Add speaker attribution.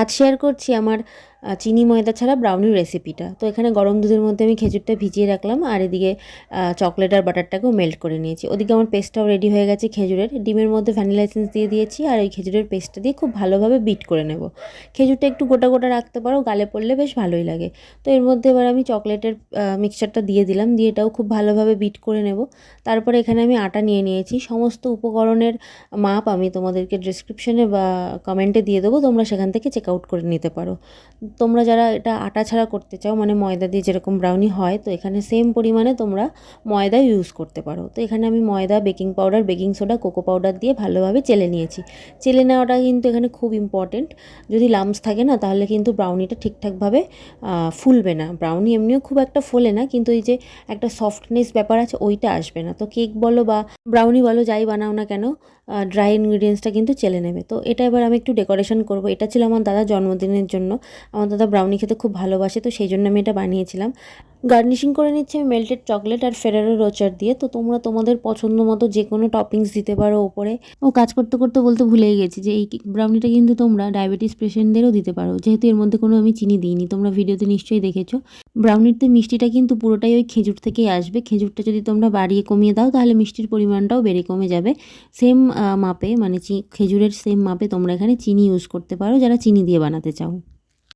Speaker 1: আজ শেয়ার করছি আমার চিনি ময়দা ছাড়া ব্রাউনির রেসিপিটা। তো এখানে গরম দুধের মধ্যে আমি খেজুরটা ভিজিয়ে রাখলাম, আর এদিকে চকলেট আর বাটারটাকেও মেল্ট করে নিয়েছি। ওদিকে আমার পেস্টটাও রেডি হয়ে গেছে খেজুরের। ডিমের মধ্যে ভ্যানিলা এসেন্স দিয়ে দিয়েছি, আর ওই খেজুরের পেস্টটা দিয়ে খুব ভালোভাবে বিট করে নেব। খেজুরটা একটু গোটা গোটা রাখতে পারো, গালে পড়লে বেশ ভালোই লাগে। তো এর মধ্যে এবার আমি চকলেটের মিক্সচারটা দিয়ে দিলাম, দিয়ে এটাও খুব ভালোভাবে বিট করে নেব। তারপরে এখানে আমি আটা নিয়ে নিয়েছি। সমস্ত উপকরণের মাপ আমি তোমাদেরকে ডেসক্রিপশনে বা কমেন্টে দিয়ে দেবো, তোমরা সেখান থেকে চেক আউট করে নিতে পারো। তোমরা যারা এটা আটা ছাড়া করতে চাও, মানে ময়দা দিয়ে যেরকম ব্রাউনি হয়, তো এখানে সেম পরিমাণে তোমরা ময়দা ইউজ করতে পারো। তো এখানে আমি ময়দা, baking powder, baking soda, cocoa powder দিয়ে ভালোভাবে চেলে নিয়েছি। চেলে নেওয়াটা কিন্তু এখানে খুব ইম্পর্টেন্ট। যদি লাম্পস থাকে না, তাহলে কিন্তু ব্রাউনিটা ঠিকঠাকভাবে ফুলবে না। ব্রাউনি এমনিও খুব একটা ফোলে না, কিন্তু এই যে একটা সফটনেস ব্যাপার আছে, ওইটা আসবে না। তো কেক বলো বা ব্রাউনি বলো, যাই বানাও না কেন, ড্রাই ইনগ্রিডিয়েন্টসটা কিন্তু চেলে নেবে। তো এটা এবার আমি একটু ডেকোরেশন করব। এটা ছিল আমার দাদার জন্মদিনের জন্য। আমার দাদা ব্রাউনি খেতে খুব ভালোবাসে, তো সেই জন্য আমি এটা বানিয়েছিলাম। গার্নিশিং করে নিচ্ছি আমি মেল্টেড চকলেট আর ফেরারো রোচার দিয়ে। তো তোমরা তোমাদের পছন্দ মতো যে কোনো টপিংস দিতে পারো ওপরে। কাজ করতে করতে বলতে ভুলেই গেছি যে এই ব্রাউনিটা কিন্তু তোমরা ডায়াবেটিস পেশেন্টদেরও দিতে পারো, যেহেতু এর মধ্যে কোনো আমি চিনি দিইনি। তোমরা ভিডিওতে নিশ্চয়ই দেখেছো। ব্রাউনিতে মিষ্টিটা কিন্তু পুরোটাই ওই খেজুর থেকেই আসবে। খেজুরটা যদি তোমরা বাড়িয়ে কমিয়ে দাও, তাহলে মিষ্টির পরিমাণটাও বেড়ে কমে যাবে। সেম মাপে, মানে খেজুরের সেম মাপে তোমরা এখানে চিনি ইউজ করতে পারো, যারা চিনি দিয়ে বানাতে চাও।